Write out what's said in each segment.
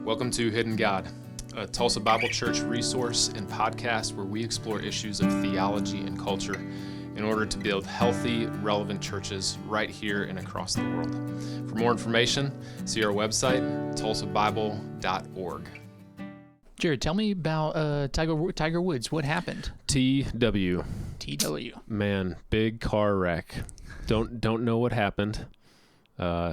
Welcome to Hidden God, a Tulsa Bible Church resource and podcast where we explore issues of theology and culture in order to build healthy, relevant churches right here and across the world. For more information, see our website, tulsabible.org. Jared, tell me about Tiger Woods. What happened? TW. Man, big car wreck. Don't know what happened.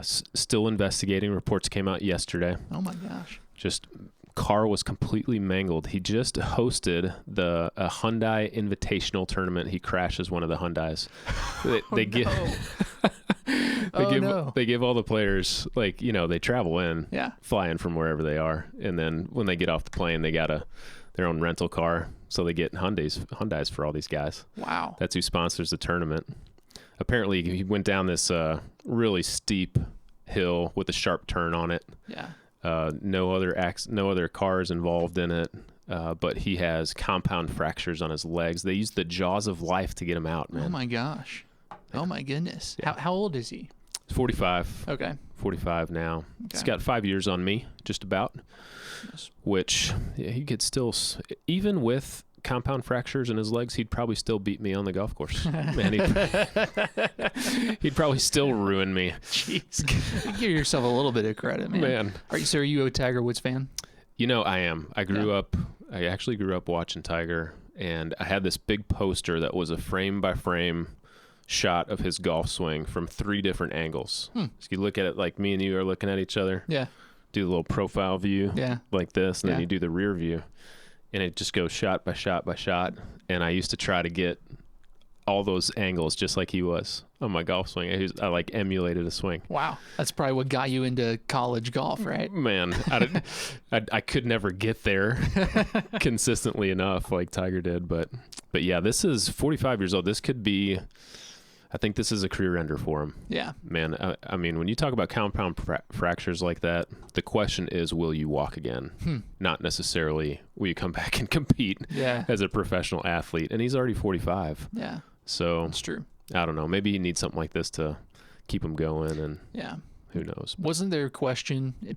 Still investigating. Reports came out yesterday. Oh my gosh. Just car was completely mangled. He just hosted a Hyundai Invitational tournament. He crashes one of the Hyundais. They give all the players, like, you know, they travel in, fly in from wherever they are, and then when they get off the plane, they got their own rental car, so they get Hyundais for all these guys. Wow. That's who sponsors the tournament. Apparently, he went down this really steep hill with a sharp turn on it. Yeah. No other cars involved in it, but he has compound fractures on his legs. They used the jaws of life to get him out, man. Oh my gosh. Oh my goodness. Yeah. How old is he? 45. Okay. 45 now. Okay. He's got 5 years on me, just about. Yes. Which he could still, even with compound fractures in his legs, he'd probably still beat me on the golf course. Man, he'd probably still ruin me. Jeez. Give yourself a little bit of credit, man. Are you a Tiger Woods fan? You know, I am. I actually grew up watching Tiger, and I had this big poster that was a frame-by-frame shot of his golf swing from 3 different angles. So you look at it like me and you are looking at each other. Yeah. Do a little profile view like this, and then you do the rear view. And it just goes shot by shot by shot. And I used to try to get all those angles just like he was on my golf swing. I like emulated a swing. Wow. That's probably what got you into college golf, right? Man, I could never get there consistently enough like Tiger did. But yeah, this is 45 years old. This could be, I think this is a career ender for him. Yeah. Man, I mean, when you talk about compound fractures like that, the question is, will you walk again? Not necessarily, will you come back and compete as a professional athlete? And he's already 45. Yeah. So that's true. I don't know. Maybe he needs something like this to keep him going, and who knows? Wasn't there a question I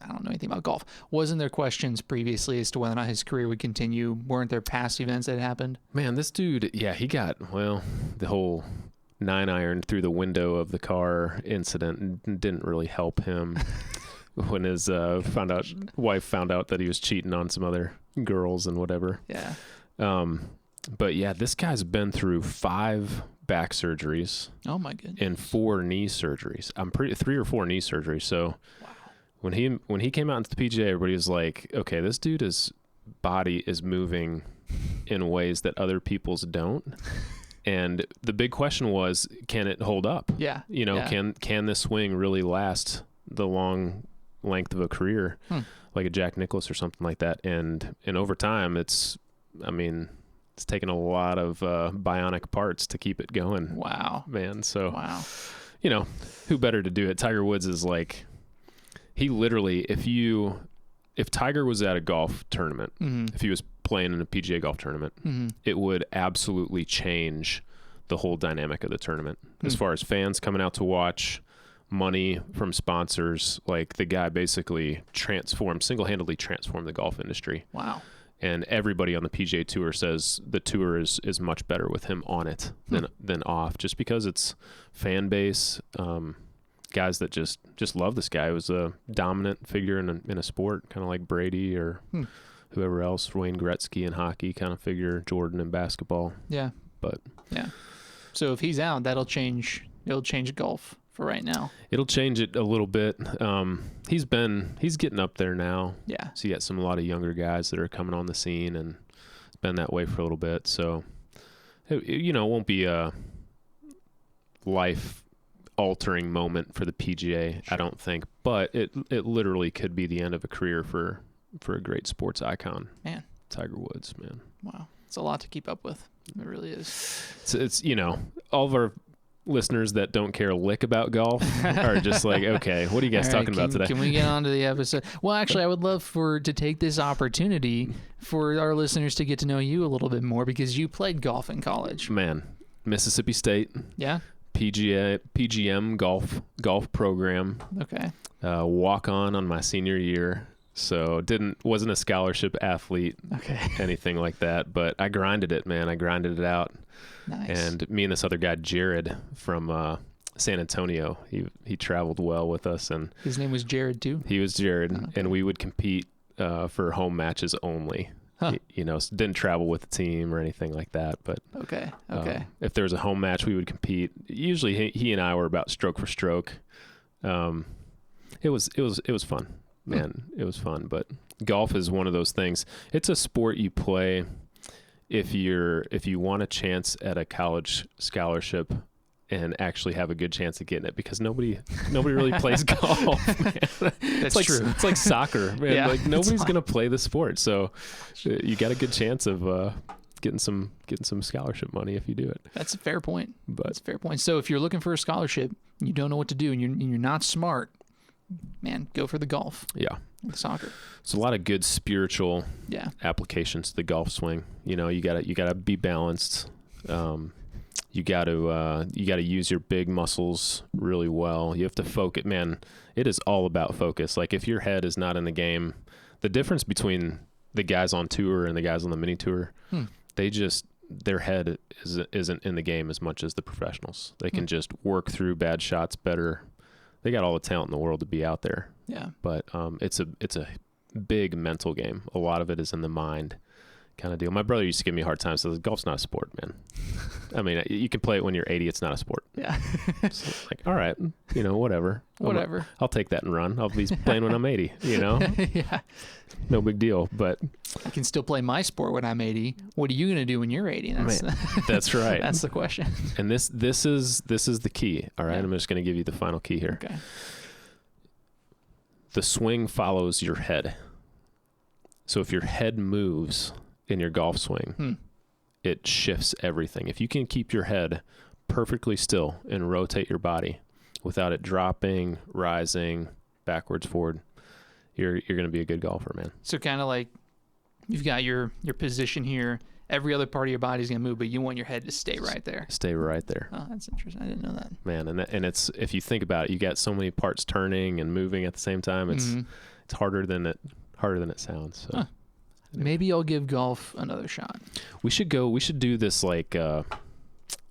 don't know anything about golf. Wasn't there questions previously as to whether or not his career would continue? Weren't there past events that happened? Man, this dude, he got, the whole 9-iron through the window of the car incident didn't really help him when his wife found out that he was cheating on some other girls and whatever. Yeah. But yeah, this guy's been through 5 back surgeries. Oh my goodness. And 4 knee surgeries. 3 or 4 knee surgeries. So when he came out into the PGA, everybody was like, okay, this dude's body is moving in ways that other people's don't. And the big question was, can it hold up? Yeah. You know, can this swing really last the long length of a career, like a Jack Nicklaus or something like that? And over time, it's taken a lot of bionic parts to keep it going. Wow. Man, so, you know, who better to do it? Tiger Woods is like, he literally, if Tiger was at a golf tournament, if he was playing in a PGA golf tournament, it would absolutely change the whole dynamic of the tournament. As far as fans coming out to watch, money from sponsors, like the guy basically single-handedly transformed the golf industry. Wow. And everybody on the PGA Tour says the tour is much better with him on it than off, just because it's fan base, guys that just love this guy. He was a dominant figure in a sport, kind of like Brady or whoever else, Wayne Gretzky in hockey kind of figure, Jordan in basketball. Yeah. But so if he's out, it'll change golf for right now. It'll change it a little bit. He's getting up there now. Yeah. So you got a lot of younger guys that are coming on the scene, and it's been that way for a little bit. So, it won't be a life altering moment for the PGA, I don't think, but it literally could be the end of a career for a great sports icon. Man. Tiger Woods, man. Wow. It's a lot to keep up with. It really is. It's all of our listeners that don't care a lick about golf are just like, okay, what are you guys talking about today? Can we get on to the episode? Well, actually, I would love to take this opportunity for our listeners to get to know you a little bit more, because you played golf in college. Man, Mississippi State. Yeah. PGM golf program. Okay. Walk on my senior year. So wasn't a scholarship athlete, Okay. anything like that. But I grinded it, man. I grinded it out. Nice. And me and this other guy, Jared from San Antonio, he traveled well with us, and his name was Jared too. he was Jared, Okay. and we would compete for home matches only. Huh. You know, so didn't travel with the team or anything like that. But Okay. if there was a home match, we would compete. Usually, he and I were about stroke for stroke. It was fun, man. It was fun. But golf is one of those things. It's a sport you play if you want a chance at a college scholarship and actually have a good chance of getting it, because nobody really plays golf, man. That's It's true. It's like soccer, man. Yeah, like nobody's it's going to play the sport. So you got a good chance of getting some scholarship money if you do it. That's a fair point. But That's a fair point. So if you're looking for a scholarship, you don't know what to do, and you're not smart, man, go for the golf, yeah, the soccer. it's a lot of good spiritual Yeah. applications to the golf swing. You know, you gotta be balanced. You gotta use your big muscles really well. You have to focus, man. It is all about focus. Like if your head is not in the game, the difference between the guys on tour and the guys on the mini tour, their head isn't in the game as much as the professionals. They can just work through bad shots better. They got all the talent in the world to be out there. Yeah. But it's a big mental game. A lot of it is in the mind kind of deal. My brother used to give me a hard time. So golf's not a sport, man. I mean, you can play it when you're 80. It's not a sport. Yeah. So like, all right, whatever. Whatever. I'll take that and run. I'll be playing when I'm 80, Yeah. no big deal. But I can still play my sport when I'm 80. What are you going to do when you're 80? that's right. That's the question. And this is the key. All right. Yeah. I'm just going to give you the final key here. Okay. The swing follows your head. So if your head moves in your golf swing, it shifts everything. If you can keep your head perfectly still and rotate your body without it dropping, rising, backwards, forward, you're going to be a good golfer, man. So kind of like you've got your position here. Every other part of your body's going to move, but you want your head to stay right there. Stay right there. Oh, that's interesting. I didn't know that. Man, and it's, if you think about it, you got so many parts turning and moving at the same time. It's harder than it sounds. So. Huh. Maybe I'll give golf another shot. We should do this like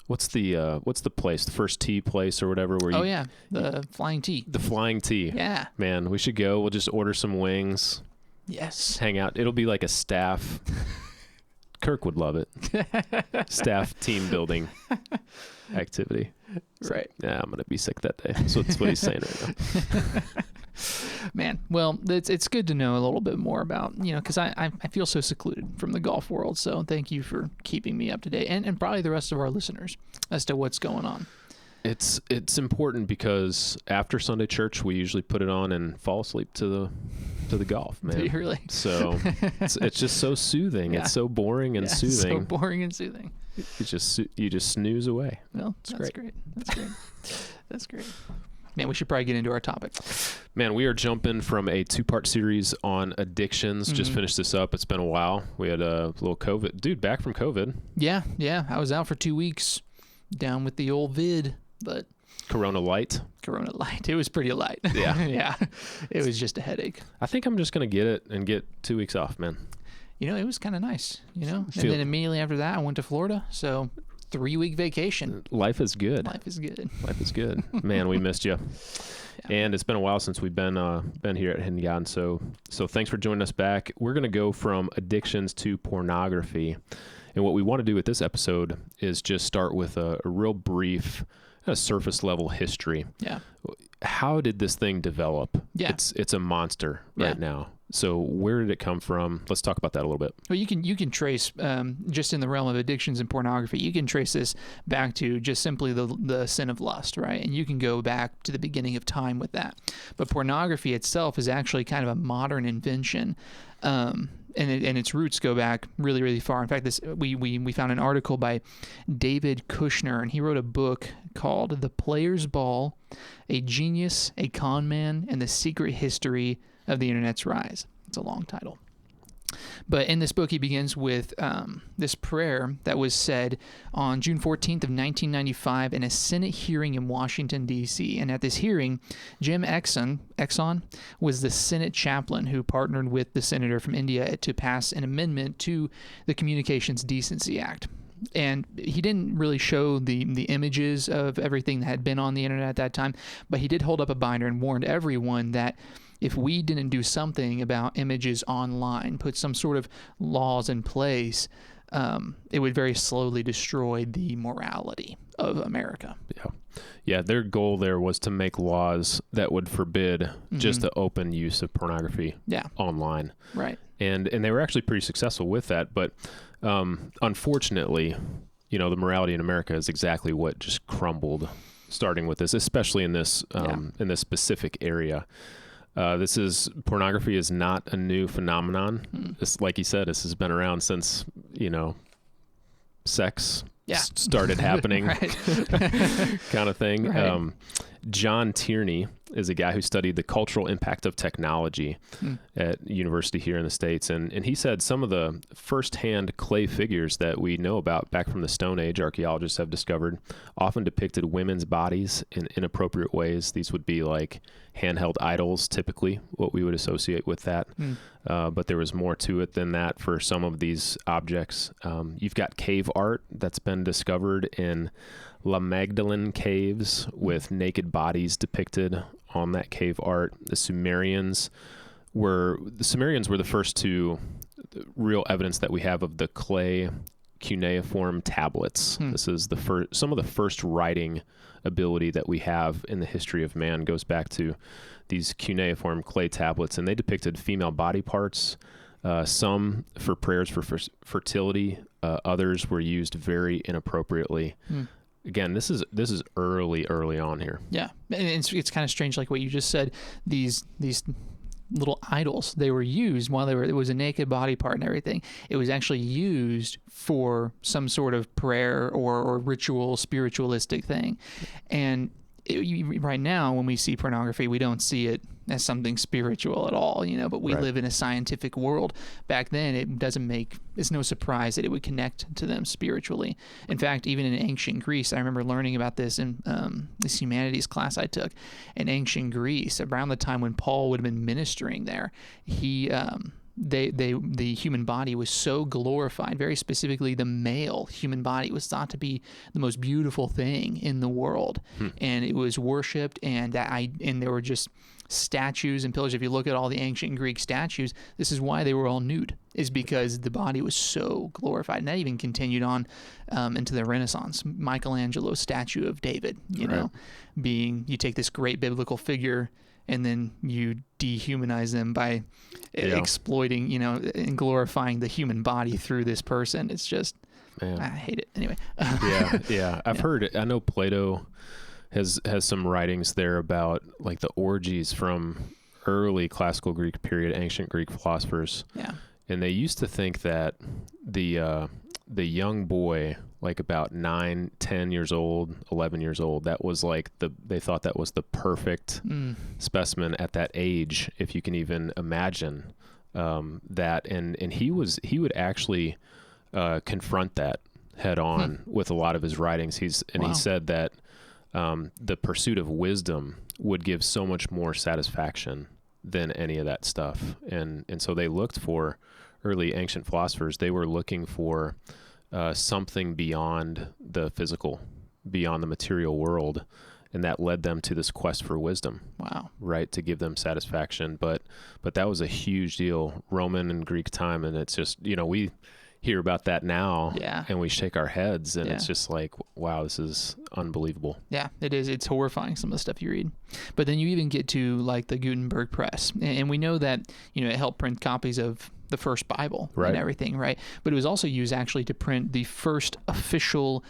what's the place, the first tee place or whatever where the flying tee. The flying tee. Yeah. Man, we should go. We'll just order some wings. Yes. Hang out. It'll be like a staff. Kirk would love it. Staff team building activity. So, Right. Yeah, I'm gonna be sick that day. So that's what he's saying right now. Man, well, it's good to know a little bit more about, because I feel so secluded from the golf world. So thank you for keeping me up to date, and probably the rest of our listeners as to what's going on. It's important because after Sunday church, we usually put it on and fall asleep to the golf, man. Do you really? So it's just so soothing. Yeah. It's so boring and soothing. So boring and soothing. You just snooze away. Well, that's great. That's great. Man, we should probably get into our topic. Man, we are jumping from a 2-part series on addictions. Just finished this up. It's been a while. We had a little COVID. Dude, back from COVID. Yeah. I was out for 2 weeks, down with the old vid, but Corona light. It was pretty light. Yeah. Yeah. It was just a headache. I think I'm just going to get it and get 2 weeks off, man. It was kind of nice, And then immediately after that, I went to Florida. So 3-week vacation. Life is good. Life is good. Life is good. Man, we missed you. Yeah. And it's been a while since we've been here at Hidden God. So thanks for joining us back. We're going to go from addictions to pornography. And what we want to do with this episode is just start with a real brief, surface level history. Yeah. How did this thing develop? Yeah. It's a monster right now. So where did it come from? Let's talk about that a little bit. Well, you can trace, just in the realm of addictions and pornography, you can trace this back to just simply the sin of lust, right? And you can go back to the beginning of time with that. But pornography itself is actually kind of a modern invention. And its roots go back really, really far. In fact, we found an article by David Kushner, and he wrote a book called The Player's Ball, A Genius, a Con Man, and the Secret History of the Internet's Rise. It's a long title. But in this book, he begins with this prayer that was said on June 14th of 1995 in a Senate hearing in Washington, D.C. And at this hearing, Jim Exon was the Senate chaplain who partnered with the senator from India to pass an amendment to the Communications Decency Act. And he didn't really show the images of everything that had been on the internet at that time, but he did hold up a binder and warned everyone that if we didn't do something about images online, put some sort of laws in place, it would very slowly destroy the morality of America. Yeah, their goal there was to make laws that would forbid just the open use of pornography online. Right. And they were actually pretty successful with that, but unfortunately, the morality in America is exactly what just crumbled starting with this, especially in this in this specific area. Pornography is not a new phenomenon. This, like you said, this has been around since, sex started happening kind of thing. Right. John Tierney is a guy who studied the cultural impact of technology at university here in the States. And he said some of the firsthand clay figures that we know about back from the Stone Age, archaeologists have discovered, often depicted women's bodies in inappropriate ways. These would be like handheld idols, typically what we would associate with that. But there was more to it than that for some of these objects. You've got cave art that's been discovered in La Magdalene caves with naked bodies depicted on that cave art. The Sumerians were the first to real evidence that we have of the clay cuneiform tablets. This is some of the first writing ability that we have in the history of man goes back to these cuneiform clay tablets, and they depicted female body parts, some for prayers for fertility, others were used very inappropriately. Again, this is early on here. Yeah, and it's kind of strange, like what you just said. These little idols, they were used while it was a naked body part and everything. It was actually used for some sort of prayer or ritual, spiritualistic thing. And right now, when we see pornography, we don't see it as something spiritual at all, but we live in a scientific world. Back then, it's no surprise that it would connect to them spiritually. In fact, even in ancient Greece, I remember learning about this in this humanities class I took. In ancient Greece, around the time when Paul would have been ministering there, the human body was so glorified. Very specifically, the male human body was thought to be the most beautiful thing in the world, and it was worshipped. And there were just statues and pillars. If you look at all the ancient Greek statues, this is why they were all nude, is because the body was so glorified. And that even continued on into the Renaissance. Michelangelo's statue of David, you take this great biblical figure and then you dehumanize them by exploiting, and glorifying the human body through this person. It's just, I hate it. Anyway. I've heard it. I know Plato has some writings there about like the orgies from early classical Greek period, ancient Greek philosophers. Yeah. And they used to think that the young boy, like about 9, 10 years old, 11 years old, that was like they thought that was the perfect specimen at that age, if you can even imagine that. And he would actually confront that head on with a lot of his writings. He said that the pursuit of wisdom would give so much more satisfaction than any of that stuff. And so they looked for, early ancient philosophers, they were looking for something beyond the physical, beyond the material world, and that led them to this quest for wisdom. Wow. Right, to give them satisfaction. But that was a huge deal, Roman and Greek time, and it's just, we hear about that now, and we shake our heads, and it's just like, wow, this is unbelievable. Yeah, it is. It's horrifying, some of the stuff you read. But then you even get to like the Gutenberg press, and we know that it helped print copies of the first Bible and everything, right? But it was also used actually to print the first official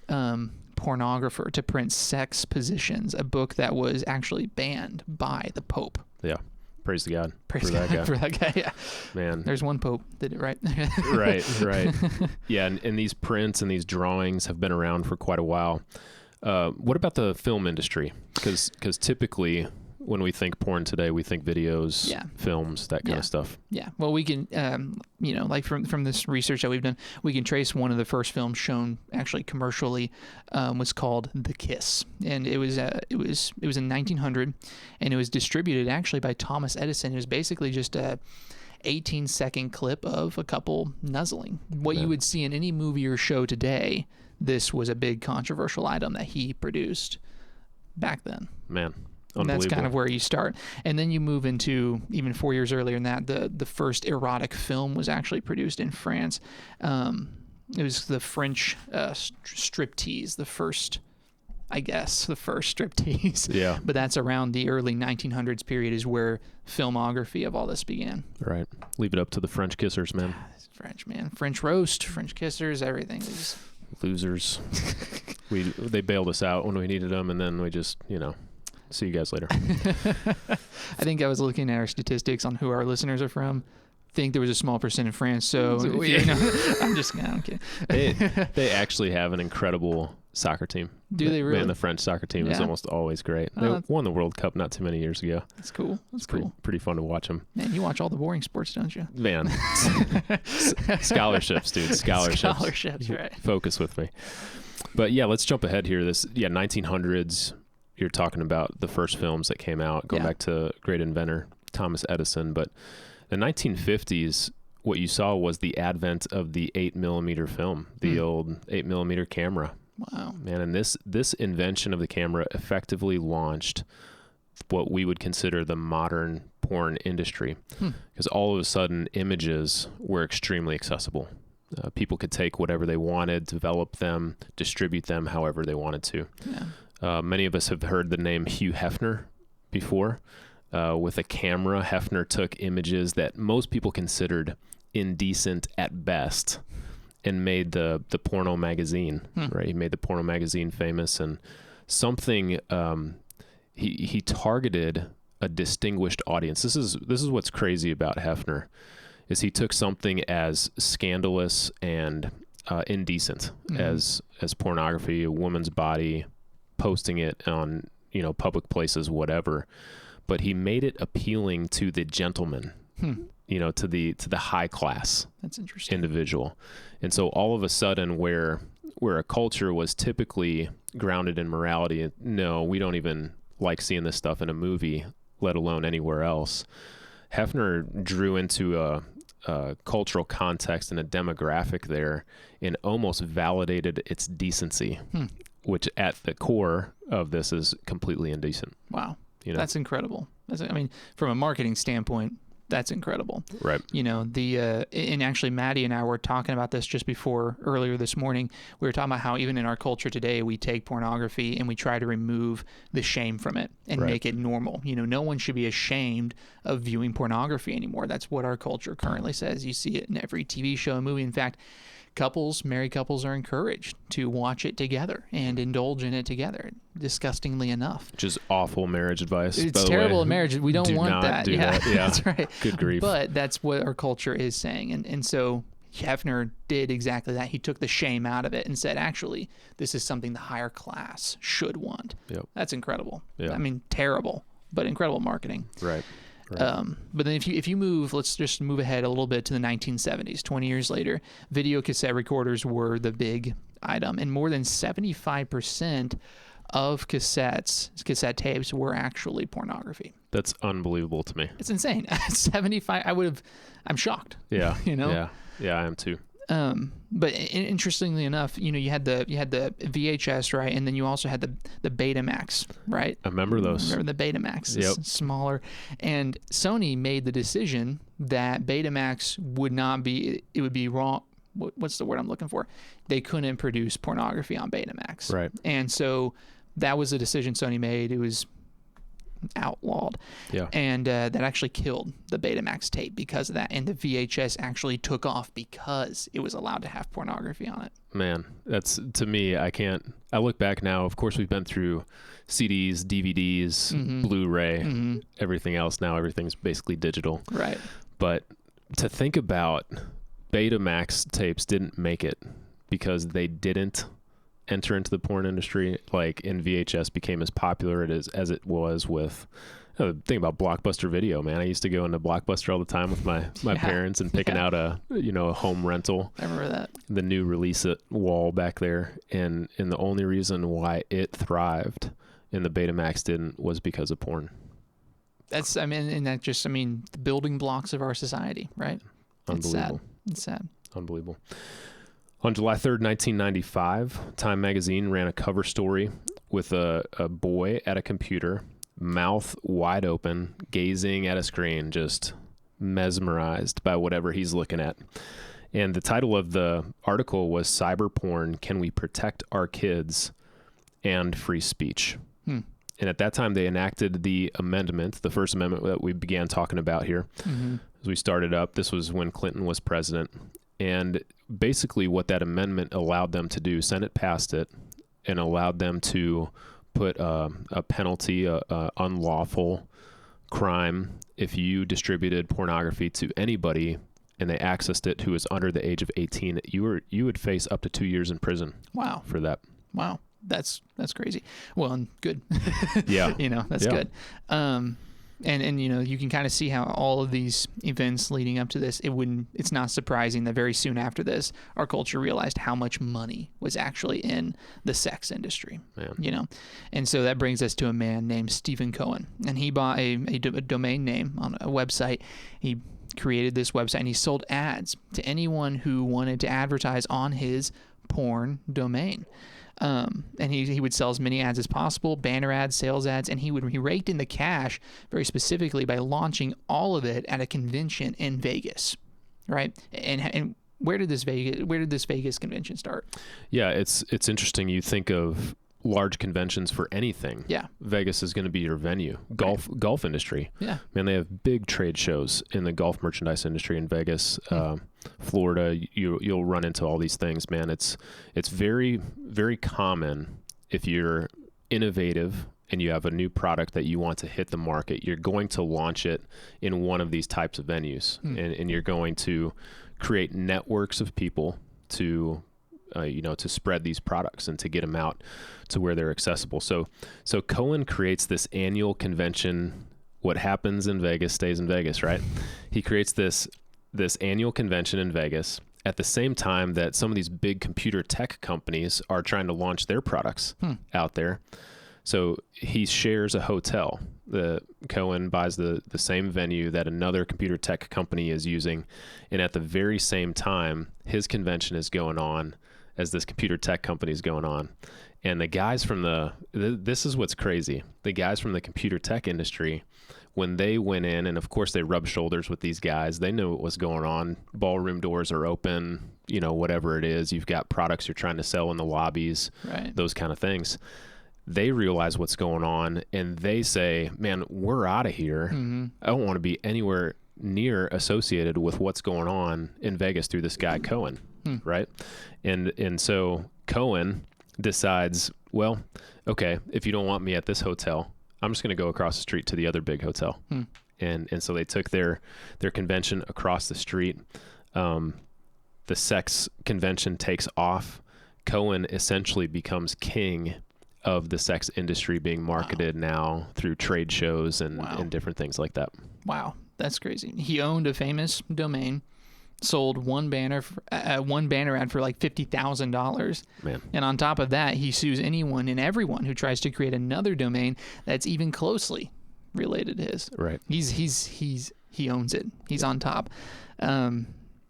pornographer, to print Sex Positions, a book that was actually banned by the Pope. Yeah. Praise to God. Praise God for that guy, yeah. Man. There's one Pope did it right. Right. Yeah, and these prints and these drawings have been around for quite a while. What about the film industry? Because typically when we think porn today, we think videos, Yeah. films, that kind of stuff. Yeah. Well, we can, like from this research that we've done, we can trace one of the first films shown actually commercially was called The Kiss, and it was in 1900, and it was distributed actually by Thomas Edison. It was basically just a 18-second clip of a couple nuzzling. What you would see in any movie or show today, this was a big controversial item that he produced back then. Man. And that's kind of where you start. And then you move into, even 4 years earlier than that, the first erotic film was actually produced in France. It was the French striptease, the first striptease. Yeah. But that's around the early 1900s period is where filmography of all this began. Right. Leave it up to the French kissers, man. French, man. French roast, French kissers, everything. Losers. They bailed us out when we needed them, and then we just, see you guys later. I think I was looking at our statistics on who our listeners are from. I think there was a small percent in France, so I'm kidding. They actually have an incredible soccer team. Do they really? Man, the French soccer team is almost always great. They won the World Cup not too many years ago. That's cool. That's cool. Pretty fun to watch them. Man, you watch all the boring sports, don't you? Man. Scholarships, dude. Scholarships, right. Focus with me. But yeah, let's jump ahead here. 1900s, you're talking about the first films that came out, going back to great inventor Thomas Edison. But the 1950s, what you saw was the advent of the 8mm film, the old 8mm camera. Wow. Man, and this invention of the camera effectively launched what we would consider the modern porn industry, because all of a sudden images were extremely accessible. People could take whatever they wanted, develop them, distribute them however they wanted to. Yeah. Many of us have heard the name Hugh Hefner before. With a camera, Hefner took images that most people considered indecent at best and made the porno magazine, right? He made the porno magazine famous, and something he targeted a distinguished audience. This is what's crazy about Hefner, is he took something as scandalous and indecent as pornography, a woman's body, posting it on public places, whatever, but he made it appealing to the gentleman, to the high class. That's interesting. Individual. And so all of a sudden, where a culture was typically grounded in morality, no, we don't even like seeing this stuff in a movie, let alone anywhere else. Hefner drew into a cultural context and a demographic there and almost validated its decency, which at the core of this is completely indecent. Wow. That's incredible. From a marketing standpoint, that's incredible. Right. And actually Maddie and I were talking about this just earlier this morning. We were talking about how even in our culture today, we take pornography and we try to remove the shame from it and make it normal. No one should be ashamed of viewing pornography anymore. That's what our culture currently says. You see it in every TV show and movie. In fact, married couples are encouraged to watch it together and indulge in it together, disgustingly enough. Which is awful marriage advice. It's terrible in marriage. We don't want that. Do that. Yeah, that's right. Good grief. But that's what our culture is saying. And so Hefner did exactly that. He took the shame out of it and said, actually, this is something the higher class should want. Yep. That's incredible. Yep. Terrible, but incredible marketing. Right. But then if you move, let's just move ahead a little bit to the 1970s. 20 years later, video cassette recorders were the big item, and more than 75% of cassette tapes were actually pornagography. That's unbelievable to me. It's insane. 75. I'm shocked. Yeah. Yeah, I am too. But interestingly enough, you had the VHS, right, and then you also had the Betamax, right? I remember those. Remember the Betamax? It's smaller, and Sony made the decision that Betamax would not be. It would be wrong. What's the word I'm looking for? They couldn't produce pornography on Betamax, right? And so that was a decision Sony made. It was outlawed. Yeah. And that actually killed the Betamax tape because of that. And the VHS actually took off because it was allowed to have pornography on it. Man, that's, to me, I look back now, of course we've been through CDs, DVDs, Blu-ray, everything else now, everything's basically digital. Right. But to think about Betamax tapes didn't make it because they didn't enter into the porn industry, and VHS became as popular as it was with Think about Blockbuster Video, man. I used to go into Blockbuster all the time with my parents and picking out a home rental. I remember that. The new release it wall back there. And the only reason why it thrived and the Betamax didn't was because of porn. The building blocks of our society, right? Unbelievable. It's sad. Unbelievable. On July 3rd, 1995, Time magazine ran a cover story with a boy at a computer, mouth wide open, gazing at a screen, just mesmerized by whatever he's looking at. And the title of the article was Cyber Porn, Can We Protect Our Kids and Free Speech? And at that time, they enacted the amendment, the first amendment that we began talking about here. As we started up, this was when Clinton was president. And basically what that amendment allowed them to do, Senate passed it and allowed them to put a penalty, a unlawful crime, if you distributed pornography to anybody and they accessed it who was under the age of 18, you would face up to 2 years in prison. Wow. For that. Wow. That's crazy. Well, and good. Yeah. That's good. And you can kind of see how all of these events leading up to this, it's not surprising that very soon after this, our culture realized how much money was actually in the sex industry. Man. And so that brings us to a man named Stephen Cohen, and he bought a domain name on a website. He created this website and he sold ads to anyone who wanted to advertise on his porn domain. And he would sell as many ads as possible, banner ads, sales ads, and he raked in the cash very specifically by launching all of it at a convention in Vegas, right? And where did this Vegas convention start? Yeah, it's interesting. You think of large conventions for anything. Yeah. Vegas is going to be your venue. Golf industry. Yeah. Man, they have big trade shows in the golf merchandise industry in Vegas. Florida, you'll run into all these things, man. It's very, very common if you're innovative and you have a new product that you want to hit the market, you're going to launch it in one of these types of venues. And you're going to create networks of people to spread these products and to get them out to where they're accessible. So Cohen creates this annual convention. What happens in Vegas stays in Vegas, right? He creates this annual convention in Vegas at the same time that some of these big computer tech companies are trying to launch their products out there. So he shares a hotel. Cohen buys the same venue that another computer tech company is using. And at the very same time, his convention is going on as this computer tech company is going on. And the guys from this is what's crazy. The guys from the computer tech industry, when they went in, and of course they rubbed shoulders with these guys, they knew what was going on. Ballroom doors are open, whatever it is. You've got products you're trying to sell in the lobbies, right? Those kind of things. They realize what's going on and they say, man, we're out of here. I don't want to be anywhere near associated with what's going on in Vegas through this guy, Cohen, right? And so Cohen decides, well, okay, if you don't want me at this hotel, I'm just going to go across the street to the other big hotel. And so they took their convention across the street. The sex convention takes off. Cohen essentially becomes king of the sex industry, being marketed now through trade shows and different things like that. Wow, that's crazy. He owned a famous domain, sold one banner ad for like $50,000. Man. And on top of that, he sues anyone and everyone who tries to create another domain that's even closely related to his. Right. He owns it. He's on top.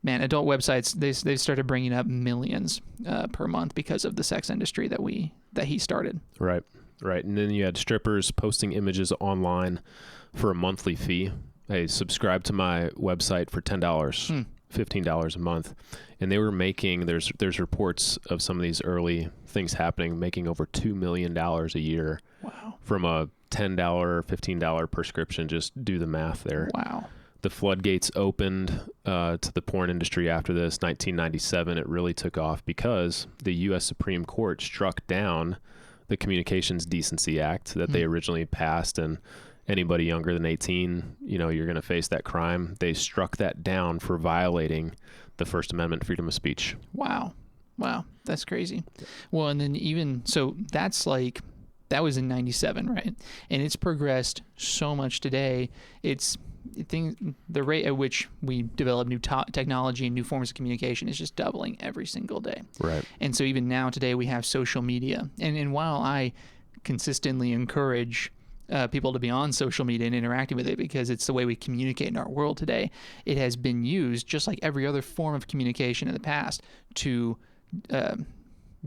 Man, adult websites, they've started bringing up millions per month because of the sex industry that he started. Right. And then you had strippers posting images online for a monthly fee. Hey, subscribe to my website for $10, $15 a month. And they were making, there's reports of some of these early things happening, making over $2 million a year. Wow. From a $10, $15 prescription. Just do the math there. Wow. The floodgates opened to the porn industry after this. 1997, it really took off because the U.S. Supreme Court struck down the Communications Decency Act that they originally passed, and anybody younger than 18, you're going to face that crime. They struck that down for violating the First Amendment, freedom of speech. Wow, that's crazy. Well, and then so that's like That was in 97, right? And it's progressed so much today. The rate at which we develop new technology and new forms of communication is just doubling every single day. Right. And so even now today we have social media. And while I consistently encourage people to be on social media and interacting with it because it's the way we communicate in our world today, it has been used, just like every other form of communication in the past, to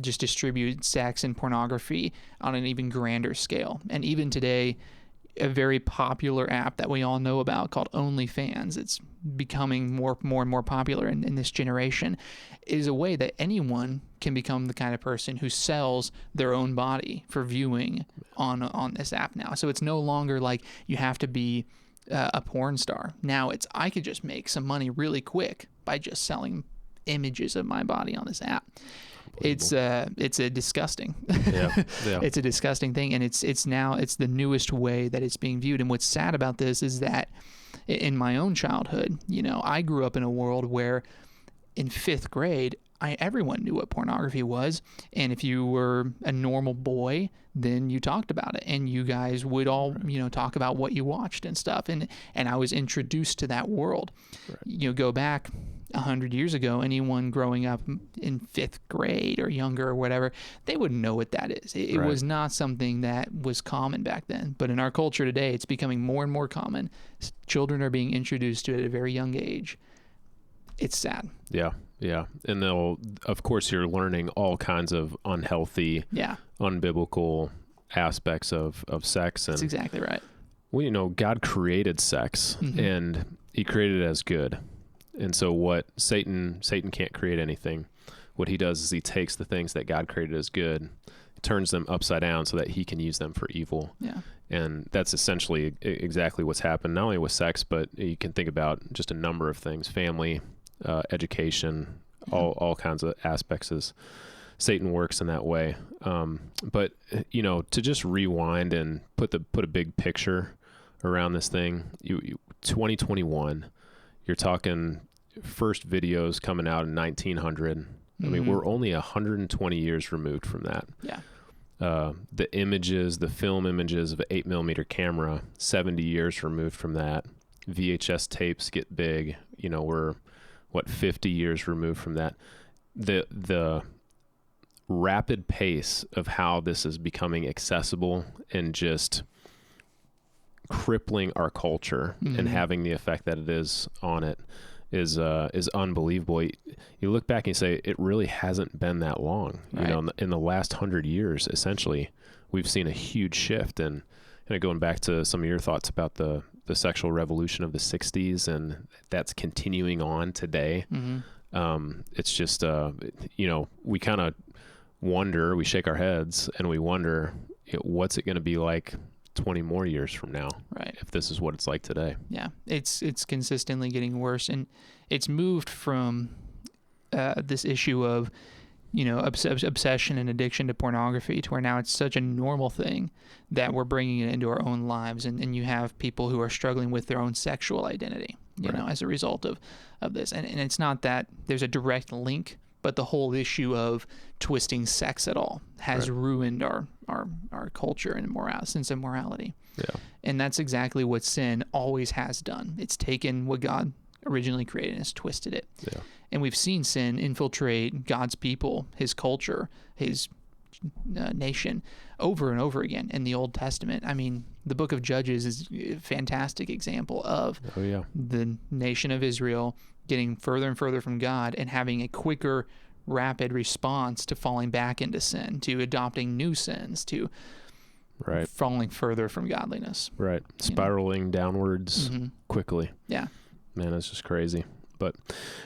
just distribute sex and pornography on an even grander scale. And even today, a very popular app that we all know about called OnlyFans, it's becoming more and more popular in this generation, is a way that anyone can become the kind of person who sells their own body for viewing on this app now. So it's no longer like you have to be a porn star. Now I could just make some money really quick by just selling images of my body on this app. It's a disgusting. Yeah. It's a disgusting thing, and it's the newest way that it's being viewed. And what's sad about this is that in my own childhood, I grew up in a world where in 5th grade, everyone knew what pornography was, and if you were a normal boy, then you talked about it, and you guys would all talk about what you watched and stuff, and I was introduced to that world. Right. Go back 100 years ago, anyone growing up in 5th grade or younger or whatever, they wouldn't know what that is. It was not something that was common back then, but in our culture today, it's becoming more and more common. Children are being introduced to it at a very young age. It's sad. Yeah. And of course, you're learning all kinds of unhealthy, unbiblical aspects of sex. And that's exactly right. Well, God created sex, and he created it as good. And so what Satan can't create anything. What he does is he takes the things that God created as good, turns them upside down so that he can use them for evil. Yeah. And that's essentially exactly what's happened, not only with sex, but you can think about just a number of things: family, education, all kinds of aspects as Satan works in that way. But to just rewind and put a big picture around this thing, 2021, you're talking first videos coming out in 1900. I mean, we're only 120 years removed from that. Yeah. The film images of an 8mm camera, 70 years removed from that. VHS tapes get big. We're 50 years removed from that. The rapid pace of how this is becoming accessible and just crippling our culture and having the effect that it is on it is unbelievable. You look back and you say it really hasn't been that long. Right. In the last 100 years, essentially, we've seen a huge shift. And going back to some of your thoughts about the sexual revolution of the 60s, and that's continuing on today. It's just we kind of wonder, we shake our heads and we wonder, what's it going to be like 20 more years from now, right, if this is what it's like today. Yeah, it's consistently getting worse, and it's moved from this issue of obsession and addiction to pornography to where now it's such a normal thing that we're bringing it into our own lives, and you have people who are struggling with their own sexual identity as a result of this, and it's not that there's a direct link, but the whole issue of twisting sex at all has ruined our culture and sense of morality. Yeah. And that's exactly what sin always has done. It's taken what God originally created and has twisted it. Yeah. And we've seen sin infiltrate God's people, his culture, his nation over and over again in the Old Testament. I mean, the book of Judges is a fantastic example of the nation of Israel getting further and further from God and having a quicker, rapid response to falling back into sin, to adopting new sins, to falling further from godliness. Right. Spiraling downwards quickly. Yeah. Man, that's just crazy. But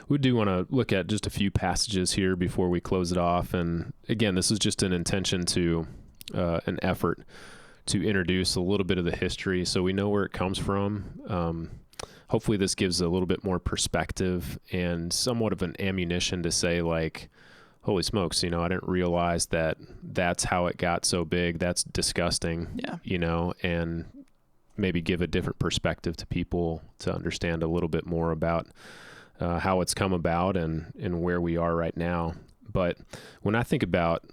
we do want to look at just a few passages here before we close it off. And again, this is just an intention to an effort to introduce a little bit of the history so we know where it comes from. Hopefully this gives a little bit more perspective and somewhat of an ammunition to say, like, holy smokes, I didn't realize that that's how it got so big. That's disgusting. Yeah. And maybe give a different perspective to people to understand a little bit more about how it's come about and where we are right now. But when I think about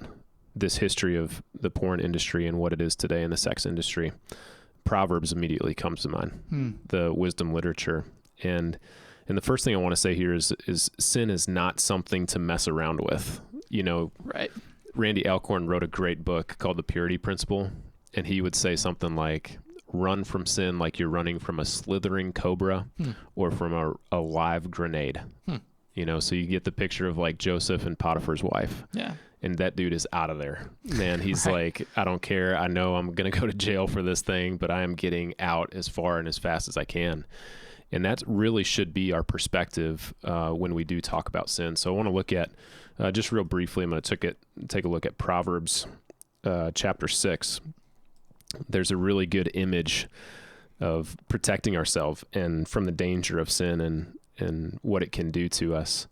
this history of the porn industry and what it is today in the sex industry, Proverbs immediately comes to mind, the wisdom literature. And the first thing I want to say here is sin is not something to mess around with. You know, Right. Randy Alcorn wrote a great book called The Purity Principle, and he would say something like, run from sin like you're running from a slithering cobra or from a live grenade. You know, so you get the picture of like Joseph and Potiphar's wife. Yeah. And that dude is out of there. Man, he's like, I don't care. I know I'm going to go to jail for this thing, but I am getting out as far and as fast as I can. And that really should be our perspective when we do talk about sin. So I want to look at, just real briefly, I'm going to take a look at Proverbs chapter 6. There's a really good image of protecting ourselves and from the danger of sin and what it can do to us.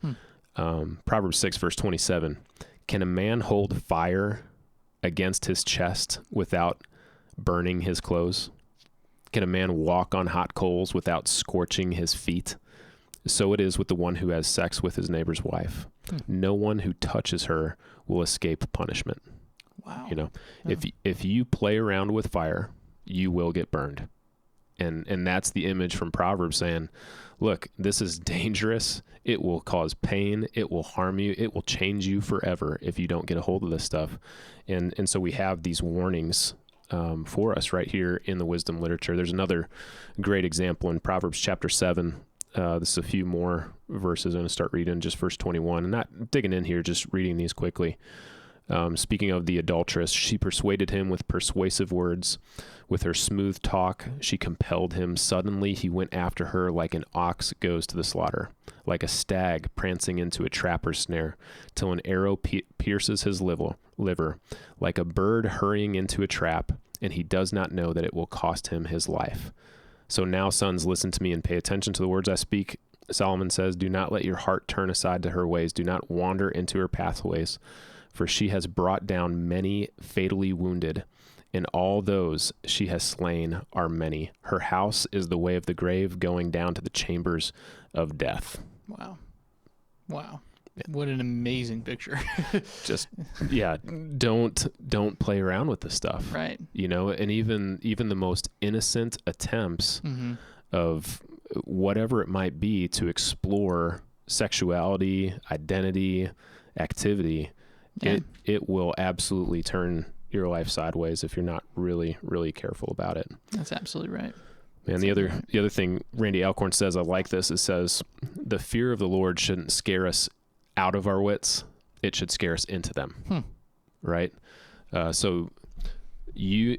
Proverbs 6, verse 27. Can a man hold fire against his chest without burning his clothes? Can a man walk on hot coals without scorching his feet? So it is with the one who has sex with his neighbor's wife. No one who touches her will escape punishment. Wow. You know, if you play around with fire, you will get burned. And that's the image from Proverbs saying, look, this is dangerous. It will cause pain. It will harm you. It will change you forever if you don't get a hold of this stuff. And so we have these warnings for us right here in the wisdom literature. There's another great example in Proverbs chapter 7. This is a few more verses. I'm going to start reading just verse 21. I'm not digging in here, just reading these quickly. Speaking of the adulteress, she persuaded him with persuasive words. With her smooth talk, she compelled him. Suddenly he went after her like an ox goes to the slaughter, like a stag prancing into a trapper's snare, till an arrow pierces his liver, like a bird hurrying into a trap, and he does not know that it will cost him his life. So now, sons, listen to me and pay attention to the words I speak. Solomon says, do not let your heart turn aside to her ways. Do not wander into her pathways. For she has brought down many fatally wounded, and all those she has slain are many. Her house is the way of the grave, going down to the chambers of death. Wow. Wow. What an amazing picture. Just, yeah, don't play around with this stuff. Right. You know, and even the most innocent attempts of whatever it might be to explore sexuality, identity, activity, it will absolutely turn your life sideways if you're not really, really careful about it. That's absolutely right. And the other thing Randy Alcorn says, I like this, it says, the fear of the Lord shouldn't scare us out of our wits. It should scare us into them. Right? So you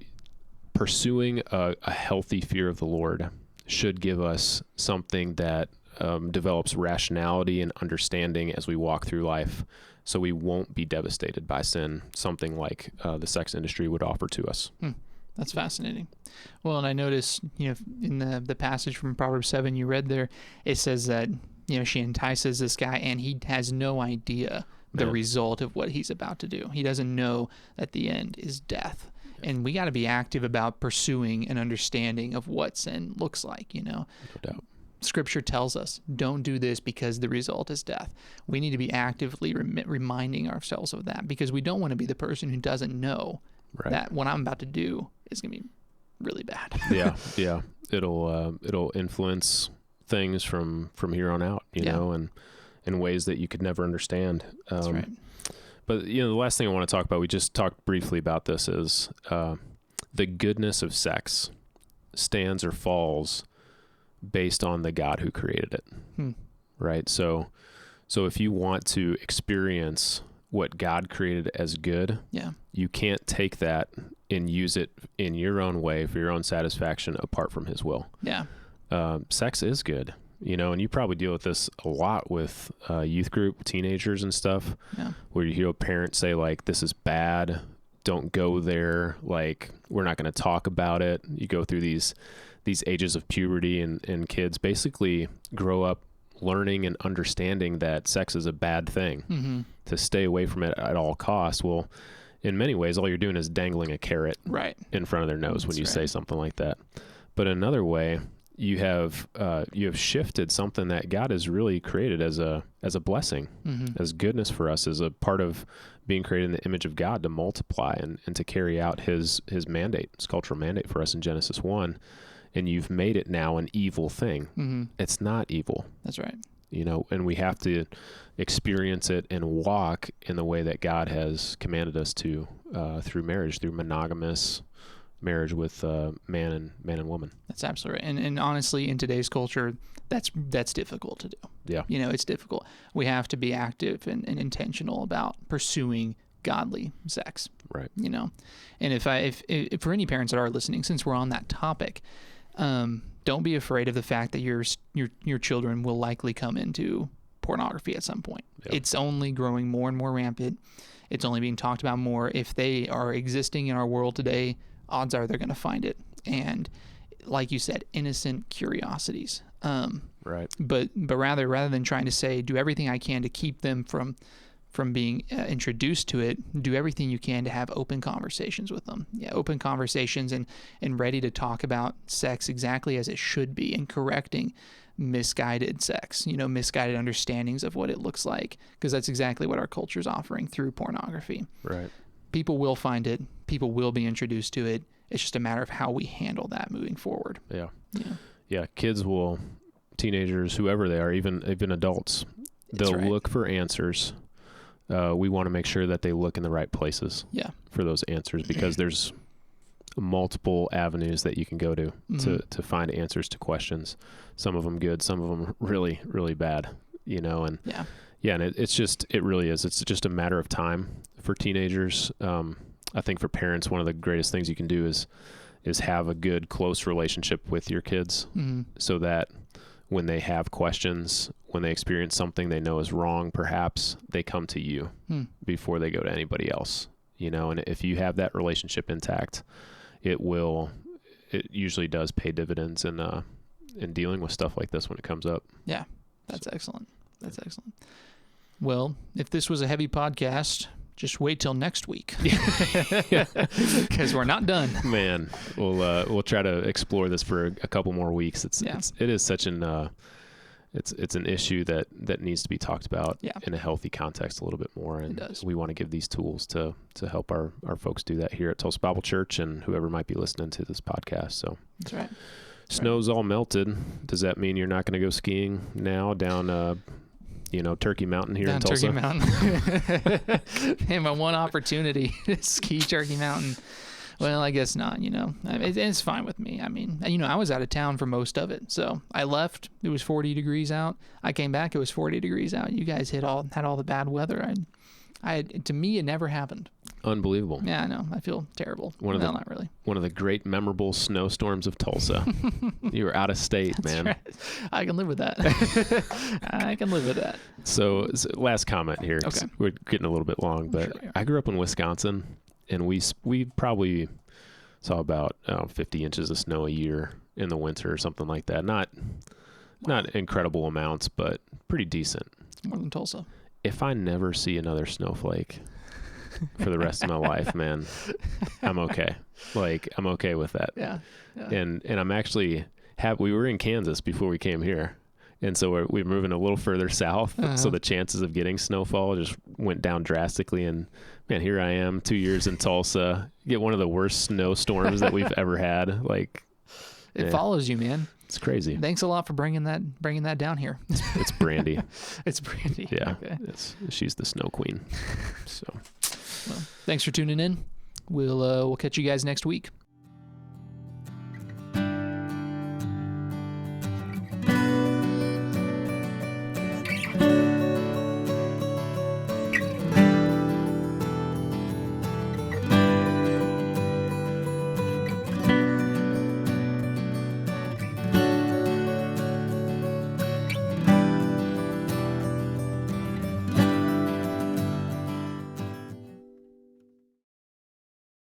pursuing a healthy fear of the Lord should give us something that develops rationality and understanding as we walk through life, so we won't be devastated by sin, something like the sex industry would offer to us. That's fascinating. Well, and I noticed, in the passage from Proverbs 7 you read there, it says that, she entices this guy and he has no idea the result of what he's about to do. He doesn't know that the end is death. And we got to be active about pursuing an understanding of what sin looks like, No doubt. Scripture tells us, don't do this because the result is death. We need to be actively reminding ourselves of that, because we don't want to be the person who doesn't know that what I'm about to do is going to be really bad. Yeah. It'll influence things from here on out, you know, and in ways that you could never understand. That's right. But, the last thing I want to talk about, we just talked briefly about this, is the goodness of sex stands or falls based on the God who created it. Right? So if you want to experience what God created as good, you can't take that and use it in your own way for your own satisfaction apart from his will. Sex is good, and you probably deal with this a lot with youth group, teenagers and stuff, where you hear parents say, like, this is bad, don't go there, like, we're not going to talk about it. You go through these ages of puberty, and kids basically grow up learning and understanding that sex is a bad thing, to stay away from it at all costs. Well, in many ways, all you're doing is dangling a carrot in front of their nose when you say something like that. But another way, you have shifted something that God has really created as a blessing, as goodness for us, as a part of being created in the image of God to multiply and to carry out his mandate, his cultural mandate for us in Genesis 1. And you've made it now an evil thing. It's not evil. That's right. And we have to experience it and walk in the way that God has commanded us to, through marriage, through monogamous marriage with man and woman. That's absolutely right. And honestly, in today's culture, that's difficult to do. Yeah. It's difficult. We have to be active and intentional about pursuing godly sex. Right. And if for any parents that are listening, since we're on that topic, don't be afraid of the fact that your children will likely come into pornography at some point. Yep. It's only growing more and more rampant. It's only being talked about more. If they are existing in our world today, odds are they're going to find it. And like you said, innocent curiosities. Right. But rather than trying to say, do everything I can to keep them from being introduced to it, do everything you can to have open conversations with them. Yeah, open conversations and ready to talk about sex exactly as it should be, and correcting misguided sex, misguided understandings of what it looks like, because that's exactly what our culture is offering through pornography. Right. People will find it. People will be introduced to it. It's just a matter of how we handle that moving forward. Yeah. Yeah. Kids will, teenagers, whoever they are, even adults, they'll look for answers. We want to make sure that they look in the right places for those answers, because there's multiple avenues that you can go to find answers to questions. Some of them good, some of them really, really bad, and and it really is. It's just a matter of time for teenagers. I think for parents, one of the greatest things you can do is have a good, close relationship with your kids, so that when they have questions, when they experience something they know is wrong, perhaps they come to you before they go to anybody else, and if you have that relationship intact, it usually does pay dividends in dealing with stuff like this when it comes up. Yeah. That's excellent. Well, if this was a heavy podcast, just wait till next week, because we're not done. Man, we'll try to explore this for a couple more weeks. It is such an it's an issue that needs to be talked about in a healthy context a little bit more, and we want to give these tools to help our folks do that here at Tulsa Bible Church and whoever might be listening to this podcast. So that's right. Snow's all melted. Does that mean you're not going to go skiing now down Turkey Mountain here in Tulsa? Turkey Mountain. Hey, my one opportunity to ski Turkey Mountain. Well, I guess not, It's fine with me. I mean, I was out of town for most of it. So I left. It was 40 degrees out. I came back. It was 40 degrees out. You guys had all the bad weather. To me, it never happened. Unbelievable. Yeah, I know. I feel terrible. Not really. One of the great memorable snowstorms of Tulsa. You were out of state, That's man. Right. I can live with that. I can live with that. So last comment here. Okay. We're getting a little bit long, but sure. I grew up in Wisconsin, and we probably saw about 50 inches of snow a year in the winter or something like that. Not incredible amounts, but pretty decent. More than Tulsa. If I never see another snowflake for the rest of my life, man, I'm okay. I'm okay with that. Yeah. And I'm actually happy. We were in Kansas before we came here. And so we're moving a little further south. So the chances of getting snowfall just went down drastically. And man, here I am 2 years in Tulsa, get one of the worst snowstorms that we've ever had. It follows you, man. It's crazy. Thanks a lot for bringing that down here. It's Brandy. It's Brandy. Yeah. Okay. She's the snow queen. So, well, thanks for tuning in. We'll catch you guys next week.